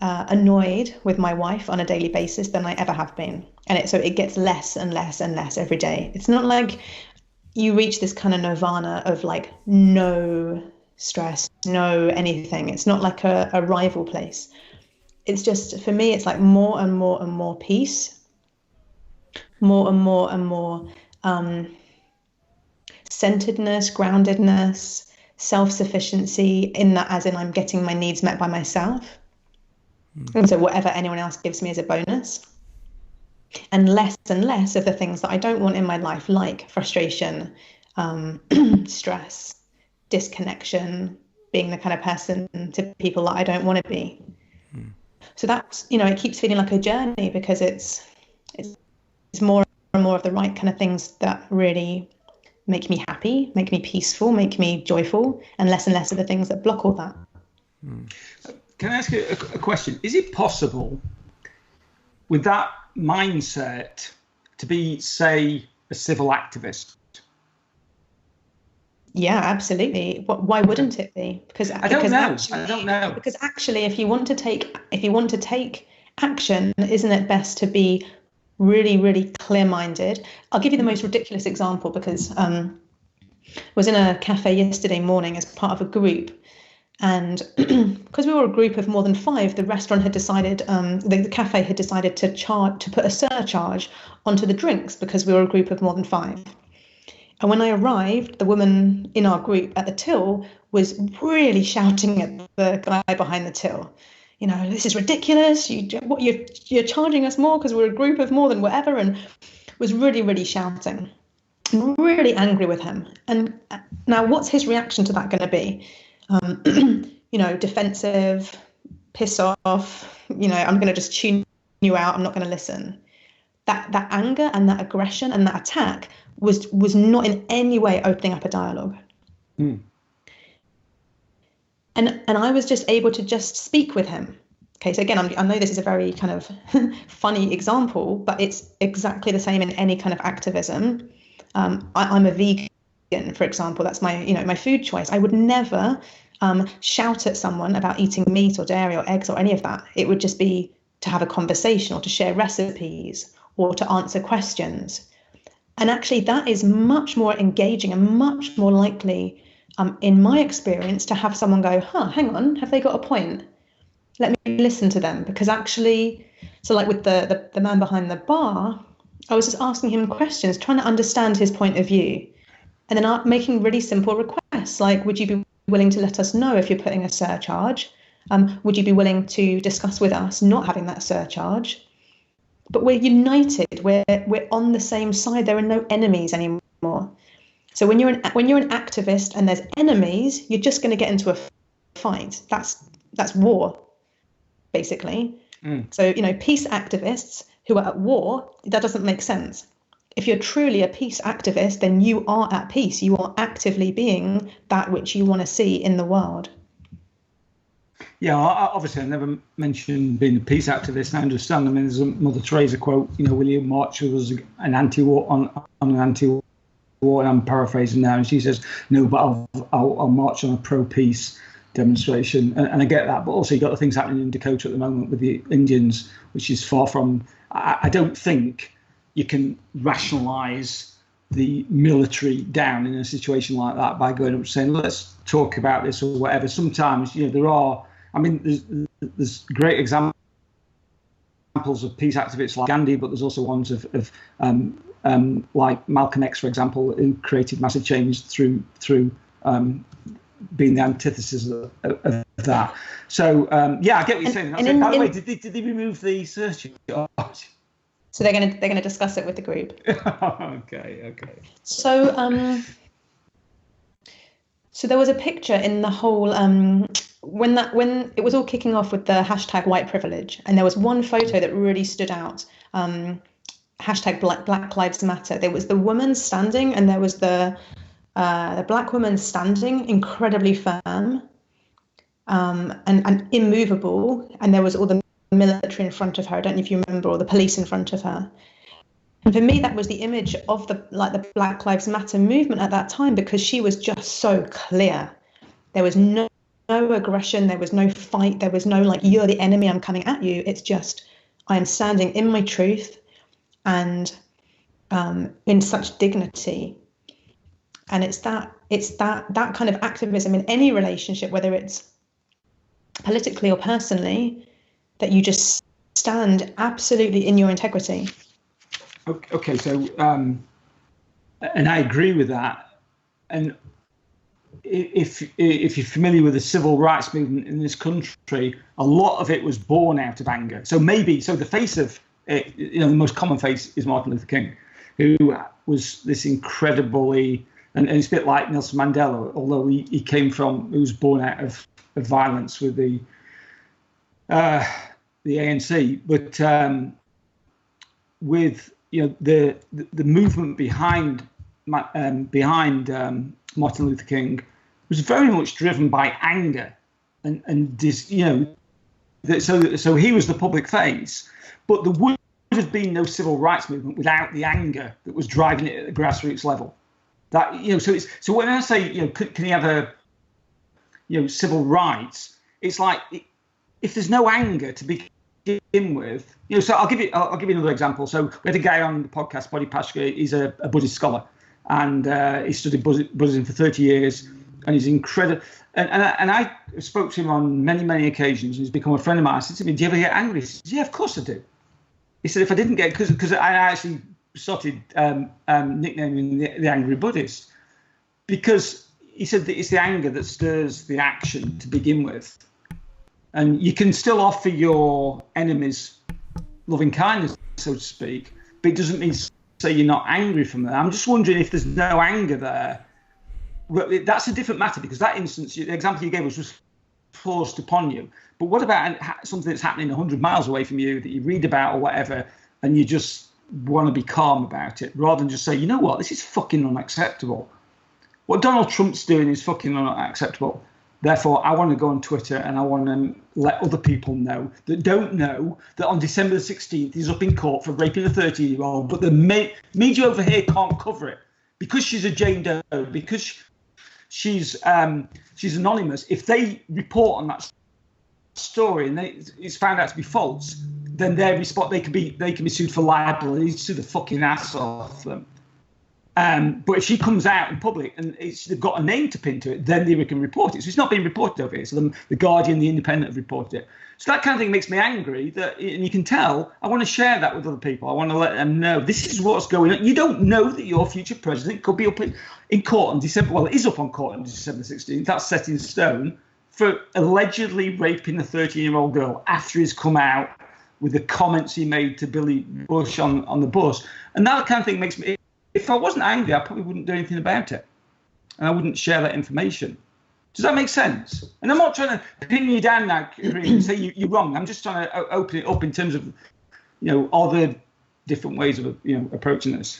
annoyed with my wife on a daily basis than I ever have been. And so it gets less and less and less every day. It's not like you reach this kind of nirvana of like no stress, no anything. It's not like a rival place. It's just, for me, it's like more and more and more peace, more and more and more centeredness, groundedness, self-sufficiency in that, as in I'm getting my needs met by myself. And so whatever anyone else gives me is a bonus. And less of the things that I don't want in my life, like frustration, stress, disconnection, being the kind of person to people that I don't want to be. So that's, it keeps feeling like a journey, because it's more and more of the right kind of things that really make me happy, make me peaceful, make me joyful, and less of the things that block all that. Can I ask you a question? Is it possible with that mindset to be, say, a civil activist? Yeah, absolutely. Why wouldn't it be? Because I don't know. Because actually, if you want to take action, isn't it best to be really, really clear-minded? I'll give you the most ridiculous example, because I was in a cafe yesterday morning as part of a group, and because we were a group of more than 5, the restaurant had decided, the cafe had decided to put a surcharge onto the drinks because we were a group of more than 5. And when I arrived, the woman in our group at the till was really shouting at the guy behind the till. This is ridiculous. You're charging us more because we're a group of more than whatever, and was really, really shouting, really angry with him. And now, what's his reaction to that going to be? Defensive, piss off. I'm going to just tune you out. I'm not going to listen. That anger and that aggression and that attack was not in any way opening up a dialogue. And I was just able to just speak with him. Okay, so again, I know this is a very kind of funny example, but it's exactly the same in any kind of activism. I'm a vegan, for example. That's my food choice. I would never shout at someone about eating meat or dairy or eggs or any of that. It would just be to have a conversation or to share recipes or to answer questions. And actually, that is much more engaging and much more likely, in my experience, to have someone go, hang on, have they got a point? Let me listen to them. Because actually, so like with the man behind the bar, I was just asking him questions, trying to understand his point of view. And then making really simple requests, like, would you be willing to let us know if you're putting a surcharge? Would you be willing to discuss with us not having that surcharge? But we're united. We're on the same side. There are no enemies anymore. So when you're an activist and there's enemies, you're just going to get into a fight. That's war, basically. So peace activists who are at war, that doesn't make sense. If you're truly a peace activist, then you are at peace. You are actively being that which you want to see in the world. Yeah, obviously, I never mentioned being a peace activist. I understand. I mean, there's a Mother Teresa quote. William March was an anti-war on an anti-war, and I'm paraphrasing now. And she says, "No, but I'll march on a pro-peace demonstration." And I get that, but also you got the things happening in Dakota at the moment with the Indians, which is far from. I don't think you can rationalise the military down in a situation like that by going up and saying, "Let's talk about this" or whatever. Sometimes, there are. I mean, there's great examples of peace activists like Gandhi, but there's also ones of like Malcolm X, for example, who created massive change through being the antithesis of that. So I get what you're saying. By the way, did they remove the surcharge? So they're gonna discuss it with the group. Okay. So so there was a picture in the whole when it was all kicking off with the hashtag white privilege, and there was one photo that really stood out. Hashtag Black Lives Matter. There was the woman standing, and there was the black woman standing incredibly firm and immovable, and there was all the military in front of her. I don't know if you remember, or the police in front of her. for me, that was the image of the Black Lives Matter movement at that time, because she was just so clear. There was no aggression, there was no fight, there was no like, you're the enemy, I'm coming at you. It's just, I am standing in my truth and in such dignity. And it's that kind of activism in any relationship, whether it's politically or personally, that you just stand absolutely in your integrity. Okay, so and I agree with that. And if you're familiar with the civil rights movement in this country, a lot of it was born out of anger. So the face of it, the most common face is Martin Luther King, who was this incredibly, and it's a bit like Nelson Mandela, although he was born out of violence with the ANC, but with the movement behind Martin Luther King was very much driven by anger, and this, so he was the public face, but there would have been no civil rights movement without the anger that was driving it at the grassroots level. That so when I say can you have civil rights, it's like if there's no anger to begin with, so I'll give you another example. So we had a guy on the podcast, Bodhi Pashka. He's a Buddhist scholar, and he studied Buddhism for 30 years, and he's incredible. And I spoke to him on many occasions, and he's become a friend of mine. I said to him, "Do you ever get angry?" He said, "Yeah, of course I do." He said, "If I didn't get, because I actually started nicknaming the angry Buddhist, because he said that it's the anger that stirs the action to begin with. And you can still offer your enemies loving kindness, so to speak, but it doesn't mean to say you're not angry from them." I'm just wondering if there's no anger there. Well, that's a different matter, because that instance, the example you gave was forced upon you. But what about something that's happening 100 miles away from you that you read about or whatever, and you just want to be calm about it, rather than just say, you know what, this is fucking unacceptable. What Donald Trump's doing is fucking unacceptable. Therefore, I want to go on Twitter and I want to let other people know that don't know that on December the 16th, he's up in court for raping a 13-year-old, but the media over here can't cover it because she's a Jane Doe, because she's anonymous. If they report on that story and it's found out to be false, then they can be sued for libel. They sue the fucking ass off them. But if she comes out in public and they've got a name to pin to it, then they can report it. So it's not being reported over here. So the Guardian, the Independent have reported it. So that kind of thing makes me angry. And you can tell I want to share that with other people. I want to let them know this is what's going on. You don't know that your future president could be up in court on December. Well, it is up on court on December 16th. That's set in stone for allegedly raping a 13-year-old girl after he's come out with the comments he made to Billy Bush on the bus. And that kind of thing makes me. If I wasn't angry, I probably wouldn't do anything about it. And I wouldn't share that information. Does that make sense? And I'm not trying to pin you down now, Corrina, and say you're wrong. I'm just trying to open it up in terms of, other different ways of, approaching this.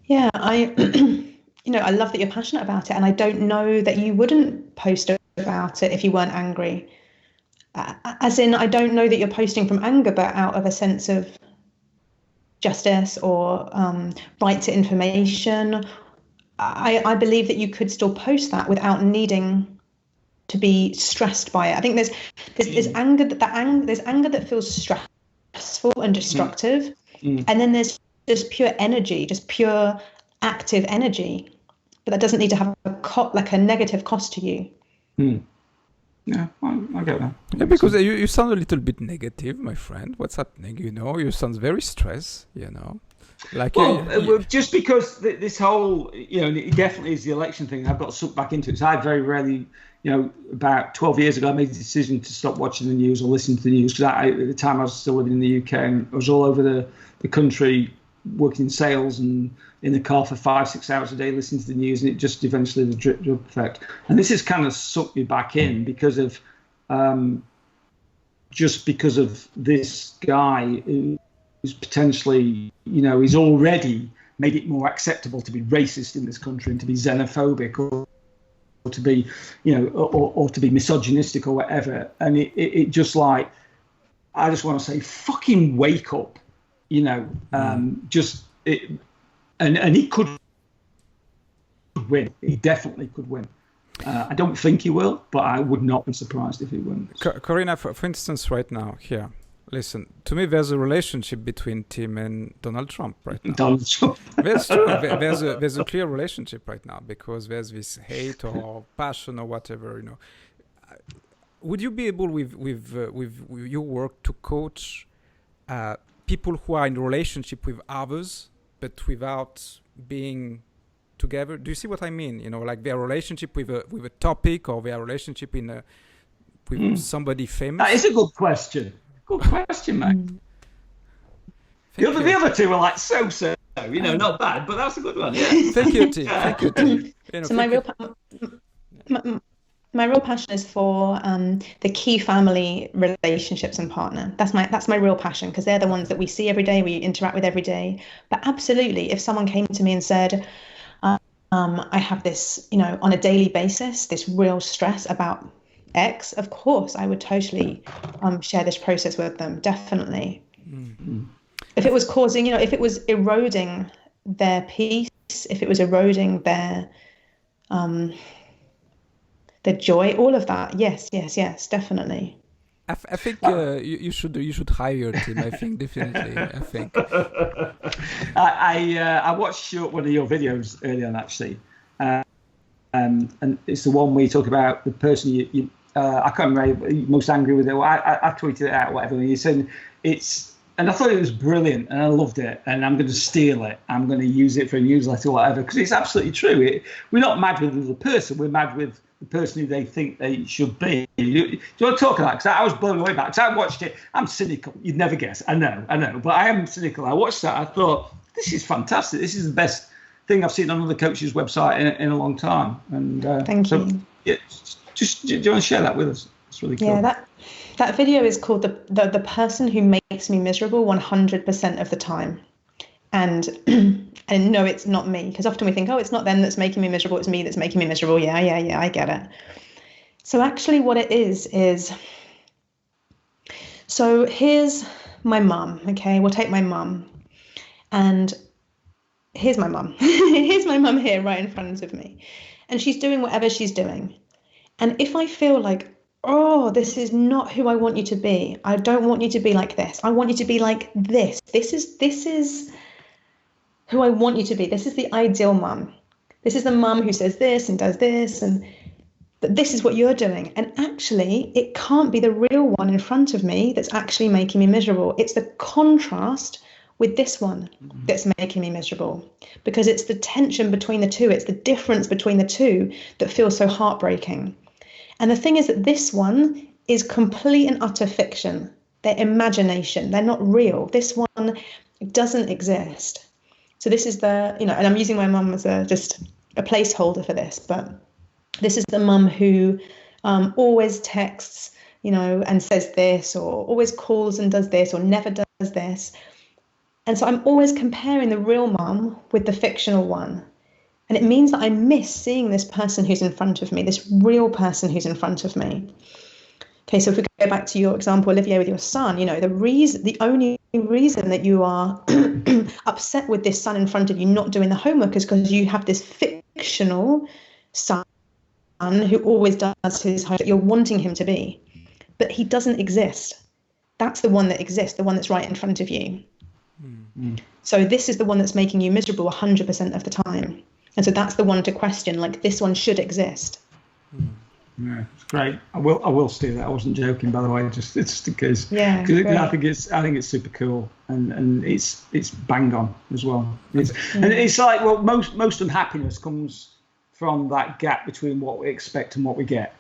Yeah, I love that you're passionate about it. And I don't know that you wouldn't post about it if you weren't angry. As in, I don't know that you're posting from anger, but out of a sense of justice or right to information. I believe that you could still post that without needing to be stressed by it. I think there's anger there's anger that feels stressful and destructive, and then there's just pure energy, just pure active energy, but that doesn't need to have a negative cost to you. Yeah, I get that. Yeah, because you sound a little bit negative, my friend. What's happening? You sound very stressed. Like just because this whole, it definitely is the election thing. I've got sucked back into it. So I very rarely, about 12 years ago, I made the decision to stop watching the news or listening to the news, because at the time I was still living in the UK and I was all over the country working in sales and in the car for 5-6 hours a day listening to the news, and it just eventually the drip effect. And this has kind of sucked me back in because of because of this guy who's potentially, he's already made it more acceptable to be racist in this country and to be xenophobic or to be, or to be misogynistic or whatever. And it just like, I just want to say, fucking wake up. just it, and he could win. He definitely could win. I don't think he will, but I would not be surprised if he wins. Corrina, for instance, right now, here, listen, to me, there's a relationship between Tim and Donald Trump right now. Donald Trump. There's a clear relationship right now, because there's this hate or passion or whatever, Would you be able, with your work, to coach people who are in relationship with others, but without being together? Do you see what I mean? Like their relationship with a topic, or their relationship with somebody famous. That is a good question. Good question, mate. The other two are like so, not bad, but that's a good one. Yeah. Thank you, Tim. Thank you, Tim. So my real passion is for the key family relationships and partner. That's my real passion, because they're the ones that we see every day, we interact with every day. But absolutely, if someone came to me and said, I have this, on a daily basis, this real stress about X, of course, I would totally share this process with them, definitely. Mm-hmm. If it was causing, if it was eroding their peace, if it was eroding their joy, all of that, yes, definitely. I think you should hire Tim. I think definitely. I think. I watched one of your videos earlier on, actually, and it's the one where you talk about the person you I can't remember you're most angry with it. I tweeted it out, whatever. And you said and I thought it was brilliant, and I loved it, and I'm going to steal it. I'm going to use it for a newsletter or whatever, because it's absolutely true. We're not mad with the person. We're mad with the person who they think they should be. Do you want to talk about that? Because I was blown away back. Because I watched it. I'm cynical. You'd never guess. I know. But I am cynical. I watched that. I thought, this is fantastic. This is the best thing I've seen on another coach's website in a long time. And thank you. Yeah, do you want to share that with us? It's really cool. Yeah, that video is called the person who makes me miserable 100% of the time. And no, it's not me, because often we think, it's not them that's making me miserable, it's me that's making me miserable. Yeah, I get it. So actually what it is, so here's my mum, okay? We'll take my mum. And here's my mum. Here's my mum here right in front of me. And she's doing whatever she's doing. And if I feel like, this is not who I want you to be. I don't want you to be like this. I want you to be like this. This is who I want you to be. This is the ideal mum. This is the mum who says this and does this, but this is what you're doing. And actually, it can't be the real one in front of me that's actually making me miserable. It's the contrast with this one that's making me miserable, because it's the tension between the two. It's the difference between the two that feels so heartbreaking. And the thing is that this one is complete and utter fiction. They're imagination. They're not real. This one doesn't exist. So this is and I'm using my mum as just a placeholder for this, but this is the mum who always texts, and says this, or always calls and does this, or never does this. And so I'm always comparing the real mum with the fictional one. And it means that I miss seeing this person who's in front of me, this real person who's in front of me. Okay, so if we go back to your example, Olivier, with your son, the only reason that you are upset with this son in front of you not doing the homework is because you have this fictional son who always does his homework that you're wanting him to be. But he doesn't exist. That's the one that exists, the one that's right in front of you. Mm-hmm. So this is the one that's making you miserable 100% of the time. And so that's the one to question, like, this one should exist. Yeah, it's great. I will steal that. I wasn't joking, by the way, just in case. Yeah, I think it's super cool, and it's bang on as well. And it's like, well, most unhappiness comes from that gap between what we expect and what we get.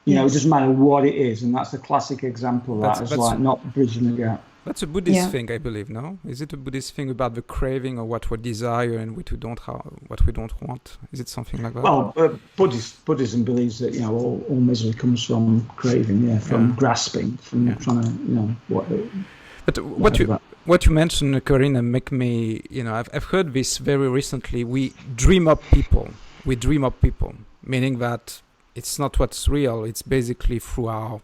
It doesn't matter what it is, and that's a classic example of that. It's like not bridging the gap. That's a Buddhist thing, I believe, no? Is it a Buddhist thing about the craving or what we desire and what we don't want? Is it something like that? Well, Buddhism believes that all misery comes from craving, from grasping, from trying to, what. But what you mentioned, Corrina, make me, I've heard this very recently. We dream up people, meaning that it's not what's real. It's basically through our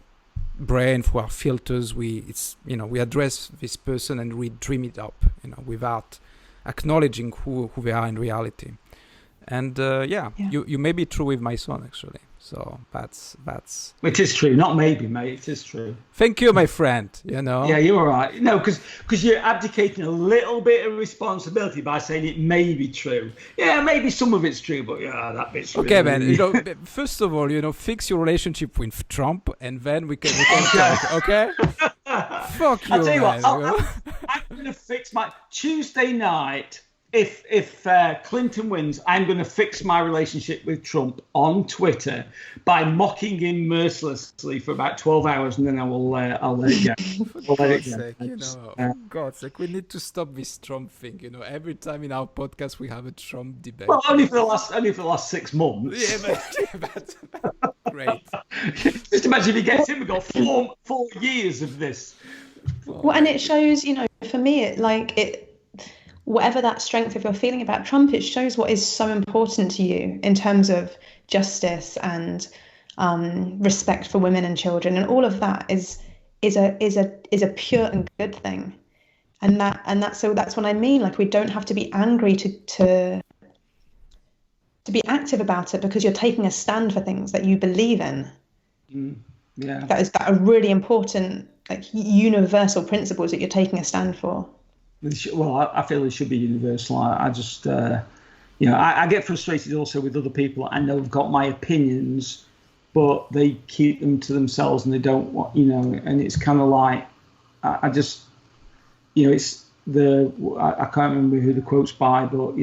brain, through our filters, we address this person and we dream it up, without acknowledging who they are in reality. And you may be true with my son, actually. So that's. It is true, not maybe, mate. It is true. Thank you, my friend. Yeah, you're all right. No, because you're abdicating a little bit of responsibility by saying it may be true. Yeah, maybe some of it's true, but that bit's okay, really... man. First of all, fix your relationship with Trump, and then we can talk. Okay. Fuck you, I'll tell you man. what. I'm going to fix my Tuesday night. If Clinton wins, I'm going to fix my relationship with Trump on Twitter by mocking him mercilessly for about 12 hours, and then I'll let it go. For God's sake, for God's sake, we need to stop this Trump thing. Every time in our podcast we have a Trump debate. Well, only for the last 6 months. Yeah, that's great. Just imagine if he gets in, we've got 4 years of this. Well, and it shows, for me, whatever that strength of you're feeling about Trump, it shows what is so important to you in terms of justice and respect for women and children, and all of that is a pure and good thing, and that's what I mean. Like, we don't have to be angry to be active about it, because you're taking a stand for things that you believe in. That are really important, like universal principles that you're taking a stand for. Well, I feel it should be universal. I just, I get frustrated also with other people. I know I've got my opinions, but they keep them to themselves and they don't want, and it's kind of like, I just, it's I can't remember who the quote's by, but,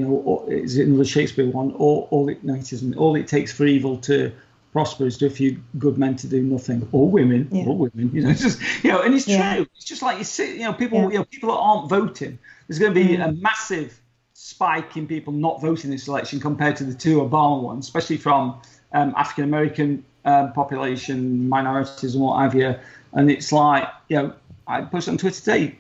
it's another Shakespeare one. All it takes for evil to prosper is a few good men to do nothing, or women, it's just, and it's true. It's just like you see, people that aren't voting. There's going to be a massive spike in people not voting this election compared to the 2 Obama ones, especially from African American population, minorities, and what have you. And it's like, I posted on Twitter today,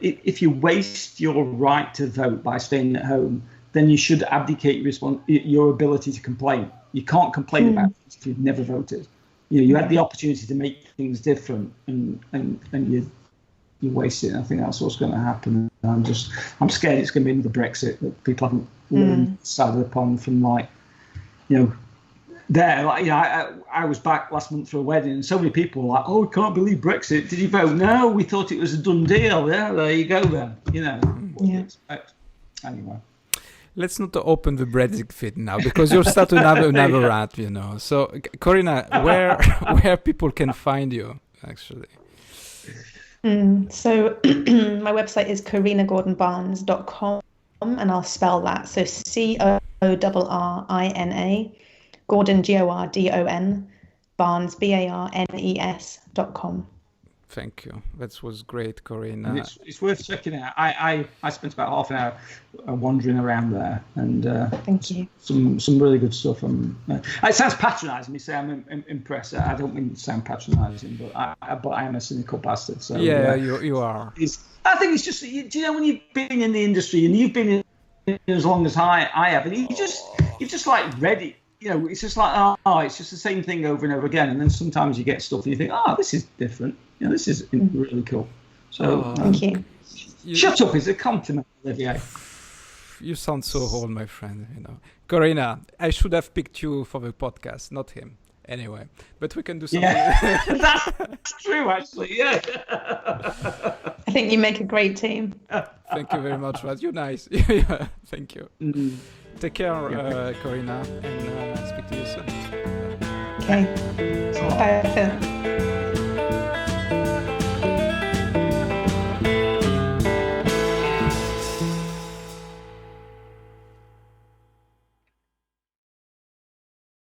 if you waste your right to vote by staying at home, then you should abdicate your ability to complain. You can't complain about things if you've never voted. You had the opportunity to make things different, and you waste it. And I think that's what's going to happen. I'm scared it's going to be another Brexit that people haven't learned decided upon from, like, I was back last month for a wedding, and so many people were like, "Oh, I can't believe Brexit. Did you vote?" No, we thought it was a done deal. Yeah, there you go then. What do you expect? Anyway. Let's not open the Brexit fit now, because you'll start another rant, So, Corrina, where people can find you, actually? So my website is CorrinaGordonBarnes.com, and I'll spell that. So CORRINA, Gordon, GORDON, Barnes, BARNES.com. Thank you. That was great, Corrina. It's worth checking out. I spent about half an hour wandering around there, and thank you. Some really good stuff. It sounds patronising. Me say I'm impressed. I don't mean to sound patronising, but I am a cynical bastard. So you are. I think it's just, when you've been in the industry and you've been in as long as I have, and you're just like ready. It's just like, it's just the same thing over and over again. And then sometimes you get stuff and you think, this is different. This is really cool. So thank you. Shut up is a compliment, Olivier. You sound so old, my friend. Corrina, I should have picked you for the podcast, not him. Anyway, but we can do something. Yeah. That's true, actually. Yeah. I think you make a great team. Thank you very much, Raz. You're nice. Thank you. Take care, Corrina, and speak to you soon. Okay. Bye.